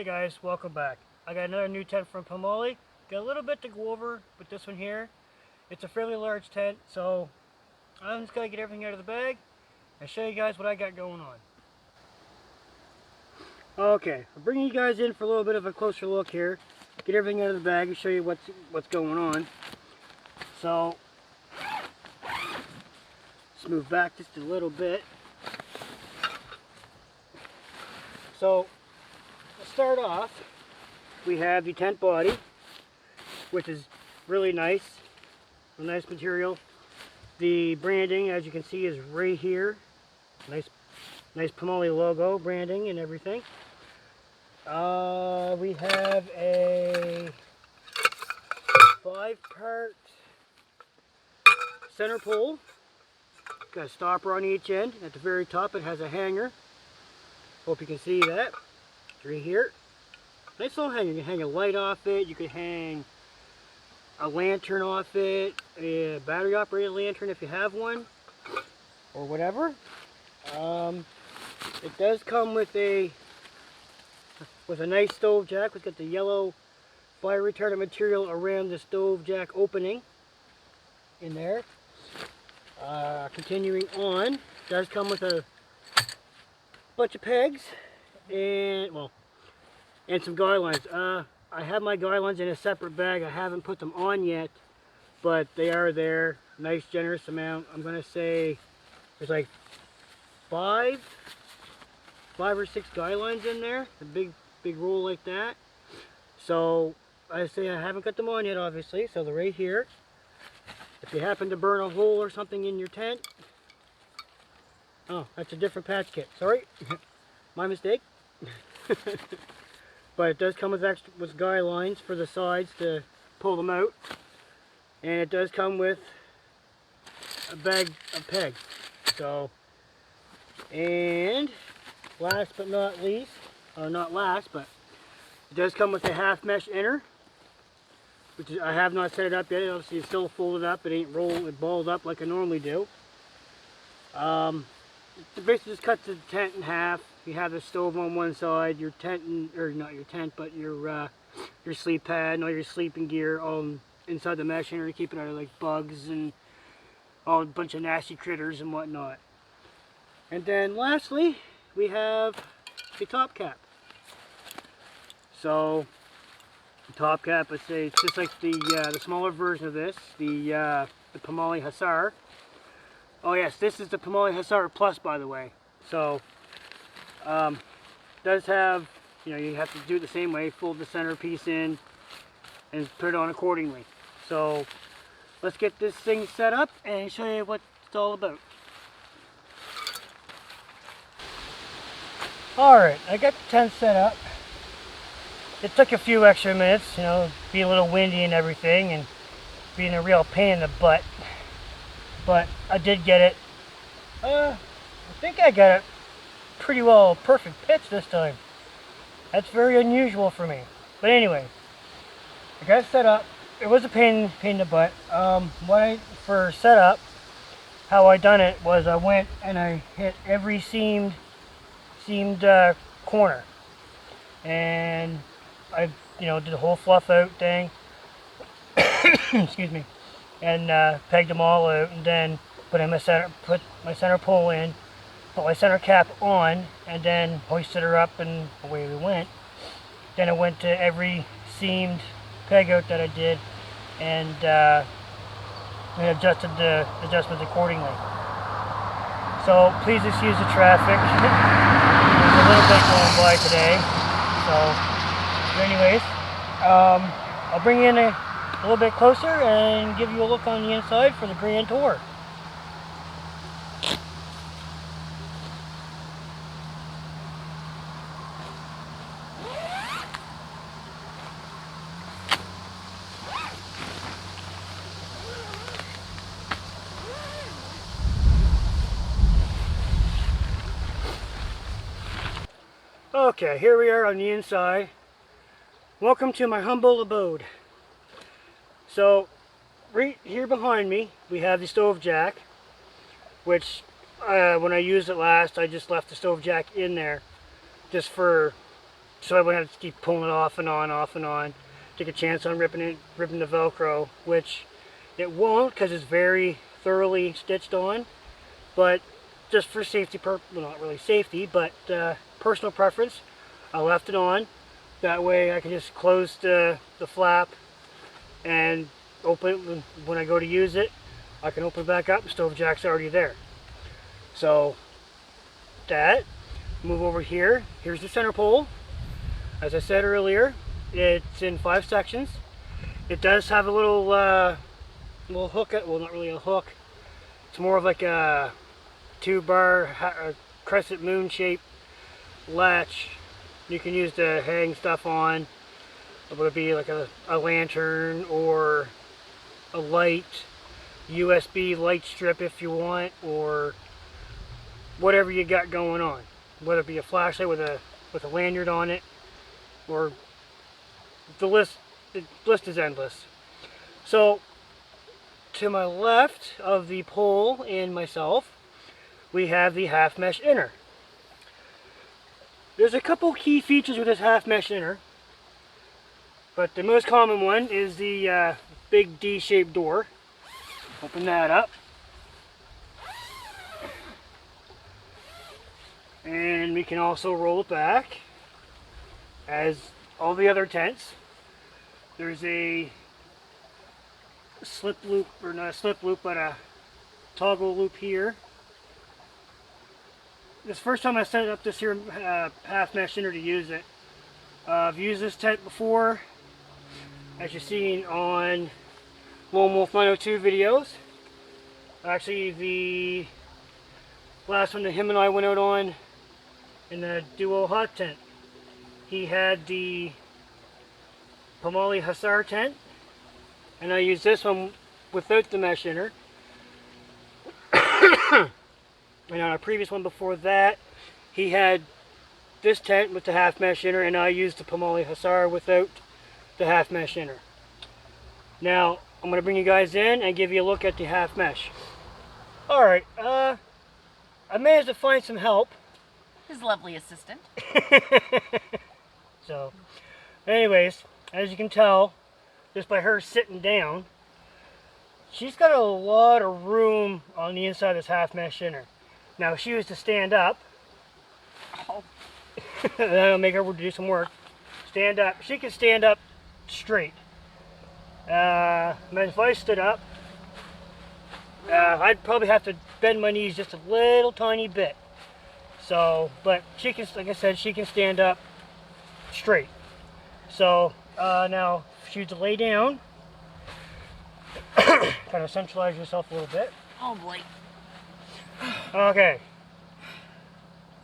guys, welcome back. I got another new tent from POMOLY. Got a little bit to go over with this one here. It's a fairly large tent, so I'm just going to get everything out of the bag and show you guys what I got going on. Okay, I'm bringing you guys in for a little bit of a closer look here. Get everything out of the bag and show you what's going on. So, let's move back just a little bit. So, to start off, we have the tent body, which is really nice, a nice material. The branding, as you can see, is right here. Nice POMOLY logo branding and everything. We have a 5-part center pole. Got a stopper on each end. At the very top, it has a hanger. Hope you can see that. Right here. Nice little hanger. You can hang a light off it. You can hang a lantern off it. A battery operated lantern if you have one. Or whatever. It does come with a nice stove jack. We've got the yellow fire retardant material around the stove jack opening in there. Continuing on, it does come with a bunch of pegs and some guy lines. I have my guy lines in a separate bag. I haven't put them on yet, but they are there. Nice generous amount. I'm gonna say there's like five or six guy lines in there. A big roll like that. So I say I haven't got them on yet, obviously. So they're right here. If you happen to burn a hole or something in your tent, oh, that's a different patch kit. Sorry, my mistake. But it does come with guy lines for the sides to pull them out, and it does come with a bag of pegs. So, and last but not least, or not last, but it does come with a half mesh inner, which I have not set it up yet. Obviously, it's still folded up. It ain't balled up like I normally do. It basically just cuts the tent in half. You have the stove on one side, your tent, or not your tent, but your sleep pad and all your sleeping gear all inside the mesh inner to keep it out of like bugs and all a bunch of nasty critters and whatnot. And then lastly, we have the top cap. So the top cap, let's say it's just like the smaller version of this, the POMOLY Hussar. Oh yes, this is the POMOLY Hussar Plus, by the way. So does have, you have to do it the same way, fold the center piece in and put it on accordingly. So let's get this thing set up and show you what it's all about. Alright, I got the tent set up. It took a few extra minutes, be a little windy and everything, and being a real pain in the butt. But I did get it. I think I got it pretty well perfect pitch this time. That's very unusual for me. But anyway, I got it set up. It was a pain in the butt. For setup, how I done it was I went and I hit every seamed corner, and I did the whole fluff out thing. Excuse me. And pegged them all out, and then put my center pole in, put my center cap on, and then hoisted her up, and away we went. Then I went to every seamed peg out that I did, and adjusted the adjustments accordingly. So please excuse the traffic. There's a little bit going by today. So, anyways, I'll bring in a little bit closer and give you a look on the inside for the grand tour. Okay, here we are on the inside. Welcome to my humble abode. So, right here behind me, we have the stove jack, which when I used it last, I just left the stove jack in there just for so I wouldn't have to keep pulling it off and on. Take a chance on ripping the Velcro, which it won't because it's very thoroughly stitched on. But just for safety well, not really safety, but personal preference, I left it on. That way I can just close the flap and open it when I go to use it. I can open it back up, the stove jack's already there. So that, move over here. Here's the center pole. As I said earlier, it's in 5 sections. It does have a little hook, well, not really a hook. It's more of like a 2-bar crescent moon shaped latch you can use to hang stuff on. It would be like a lantern or a light, USB light strip if you want, or whatever you got going on. Whether it be a flashlight with a lanyard on it, or the list is endless. So to my left of the pole and myself, we have the half mesh inner. There's a couple key features with this half mesh inner, but the most common one is the big D-shaped door. Open that up, and we can also roll it back as all the other tents. There's a slip loop, or not a slip loop, but a toggle loop here. This first time I set up this here half mesh inner to use it. I've used this tent before, as you've seen on Lone Wolf 902 videos. Actually, the last one that him and I went out on in the duo hot tent, he had the POMOLY Hussar tent, and I used this one without the mesh inner. And on a previous one before that, he had this tent with the half mesh inner, and I used the POMOLY Hussar without the half mesh inner. Now, I'm going to bring you guys in and give you a look at the half mesh. Alright, I managed to find some help. His lovely assistant. So, anyways, as you can tell, just by her sitting down, she's got a lot of room on the inside of this half mesh inner. Now, if she was to stand up, that'll make her do some work. Stand up. She can stand up straight. If I stood up, I'd probably have to bend my knees just a little tiny bit. So, but she can, like I said, she can stand up straight. So, now, if she was to lay down, kind of centralize yourself a little bit. Oh boy. Okay.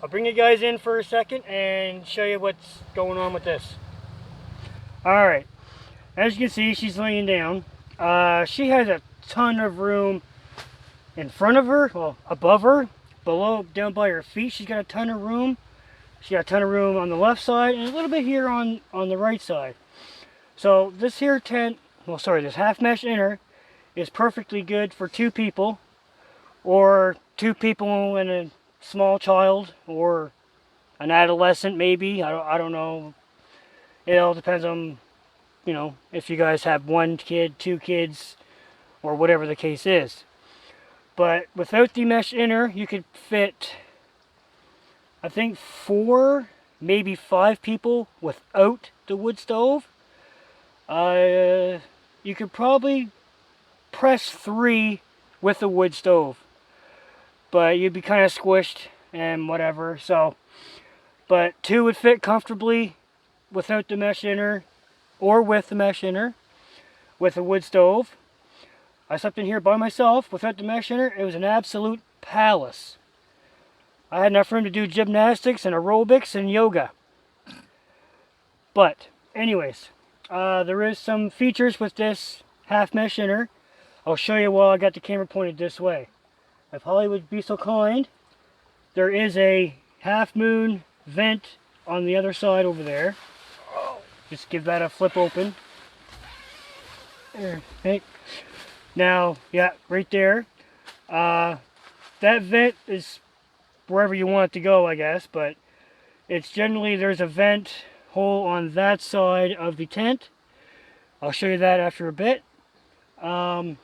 I'll bring you guys in for a second and show you what's going on with this. Alright. As you can see, she's laying down. She has a ton of room in front of her, well, above her, below, down by her feet. She's got a ton of room. She's got a ton of room on the left side and a little bit here on the right side. So this here tent, well, sorry, this half mesh inner is perfectly good for 2 people, or 2 people and a small child, or an adolescent maybe. I don't know. It all depends on, you know, if you guys have 1 kid, 2 kids, or whatever the case is. But without the mesh inner, you could fit, I think, 4, maybe 5 people without the wood stove. You could probably press 3 with the wood stove, but you'd be kind of squished and whatever. So, but 2 would fit comfortably without the mesh inner, or with the mesh inner, with a wood stove. I slept in here by myself without the mesh inner. It was an absolute palace. I had enough room to do gymnastics and aerobics and yoga. But anyways, there is some features with this half mesh inner. I'll show you while I got the camera pointed this way. If Holly would be so kind, there is a half moon vent on the other side over there. Just give that a flip open. There, okay. Now, yeah, right there. That vent is wherever you want it to go, I guess, but it's generally, there's a vent hole on that side of the tent. I'll show you that after a bit. And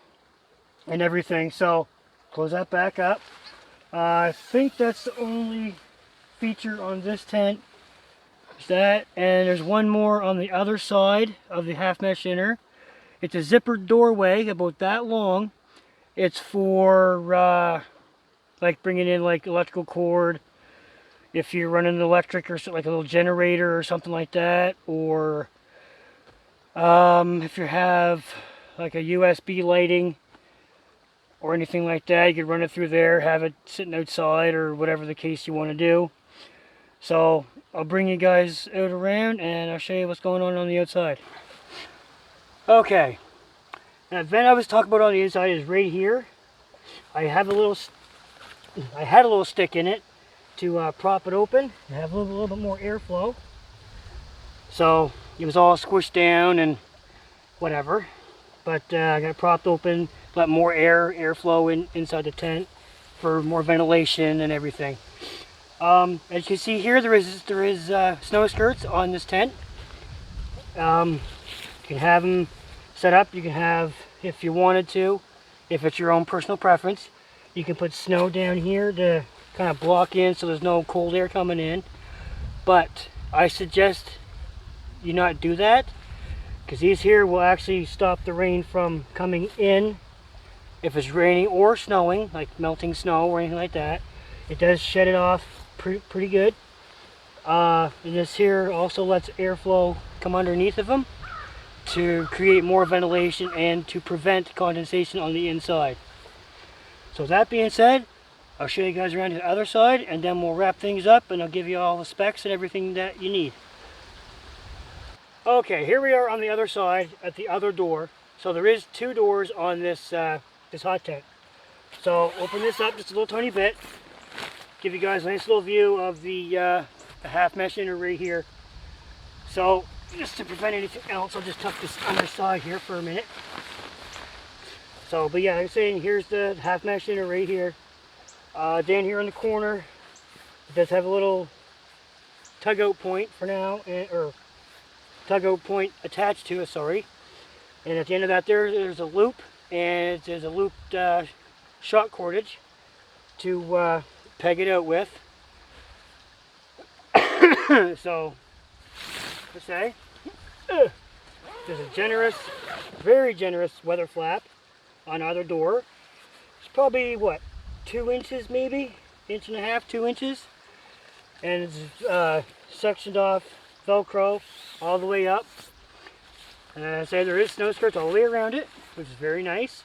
everything. So close that back up. I think that's the only feature on this tent. Is that, and there's one more on the other side of the half mesh inner. It's a zippered doorway about that long. It's for like bringing in like electrical cord if you're running electric or like a little generator or something like that, or if you have like a USB lighting or anything like that, you could run it through there, have it sitting outside or whatever the case you want to do. So I'll bring you guys out around and I'll show you what's going on the outside. Okay, now the vent I was talking about on the inside is right here. I had a little stick in it to prop it open and have a little bit more airflow. So it was all squished down and whatever, but I got it propped open, let more airflow inside the tent for more ventilation and everything. As you can see here, there is snow skirts on this tent. You can have them set up. You can have, if you wanted to, if it's your own personal preference, you can put snow down here to kind of block in so there's no cold air coming in. But I suggest you not do that, because these here will actually stop the rain from coming in if it's raining or snowing, like melting snow or anything like that. It does shed it off pretty good. And this here also lets airflow come underneath of them to create more ventilation and to prevent condensation on the inside. So that being said, I'll show you guys around to the other side and then we'll wrap things up and I'll give you all the specs and everything that you need. Okay, here we are on the other side at the other door. So there is two doors on this this hot tent. So open this up just a little tiny bit. Give you guys a nice little view of the half mesh inner right here. So just to prevent anything else, I'll just tuck this underside here for a minute. So, but yeah, like I'm saying, here's the half mesh inner right here. Down here in the corner, it does have a little tug out point for now, or tug out point attached to it, sorry. And at the end of that there's a loop, and there's a looped shot cordage to peg it out with. So, let's say, there's a generous, very generous weather flap on either door. It's probably, what, 2 inches maybe? 1.5 2 inches. And it's sectioned off Velcro all the way up. And as I say, there is snow skirts all the way around it, which is very nice.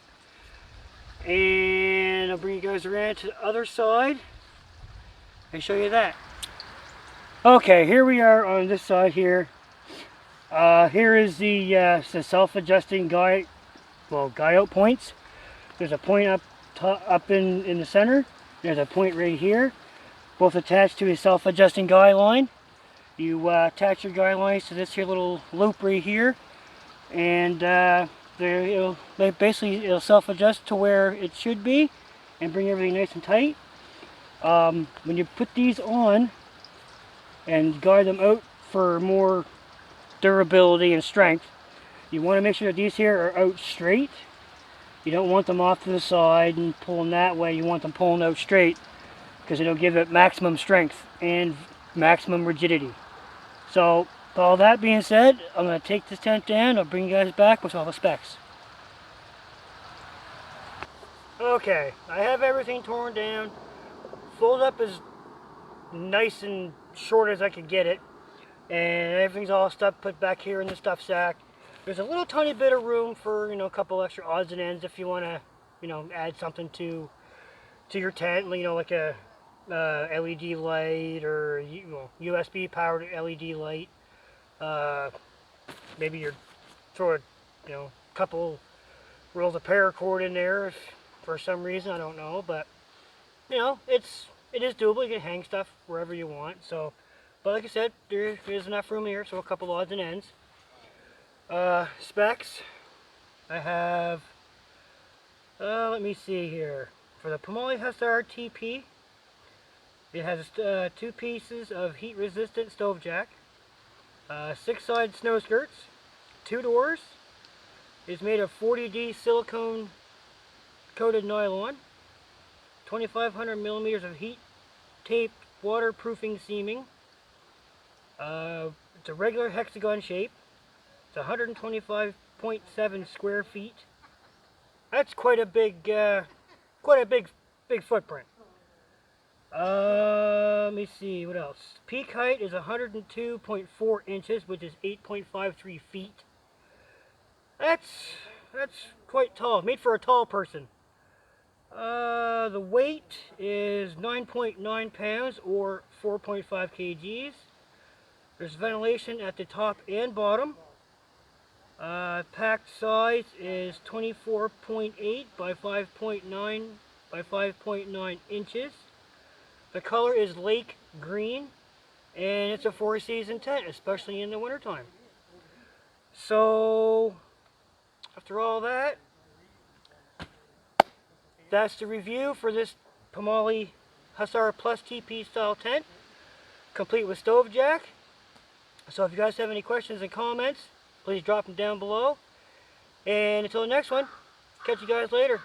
And I'll bring you guys around to the other side and show you that. Okay, here we are on this side here. Here is the self-adjusting guy out points. There's a point up in the center. There's a point right here, both attached to a self-adjusting guy line. You attach your guy lines to this here little loop right here, and it'll self-adjust to where it should be and bring everything nice and tight. When you put these on and guide them out for more durability and strength, you want to make sure that these here are out straight. You don't want them off to the side and pulling that way. You want them pulling out straight because it'll give it maximum strength and maximum rigidity. So, with all that being said, I'm going to take this tent down. I'll bring you guys back with all the specs. Okay, I have everything torn down, folded up as nice and short as I could get it, and everything's all stuff put back here in the stuff sack. There's a little tiny bit of room for, a couple extra odds and ends if you want to, add something to your tent, like a LED light or USB powered LED light. Maybe you're throw a couple rolls of paracord in there if for some reason, I don't know, but it is doable. You can hang stuff wherever you want. So, but like I said, there is enough room here, so a couple odds and ends. Specs, I have, let me see here. For the POMOLY Hussar TP, it has 2 pieces of heat resistant stove jack. 6-side snow skirts, 2 doors. It's made of 40D silicone coated nylon, 2,500 millimeters of heat taped waterproofing seaming. It's a regular hexagon shape. It's 125.7 square feet. That's quite a big footprint. Let me see what else. Peak height is 102.4 inches, which is 8.53 feet. That's quite tall. Made for a tall person. The weight is 9.9 pounds or 4.5 kgs. There's ventilation at the top and bottom. Packed size is 24.8 by 5.9 by 5.9 inches. The color is lake green, and it's a 4-season tent, especially in the wintertime. So, after all that, that's the review for this POMOLY Hussar Plus TP style tent, complete with stove jack. So if you guys have any questions and comments, please drop them down below. And until the next one, catch you guys later.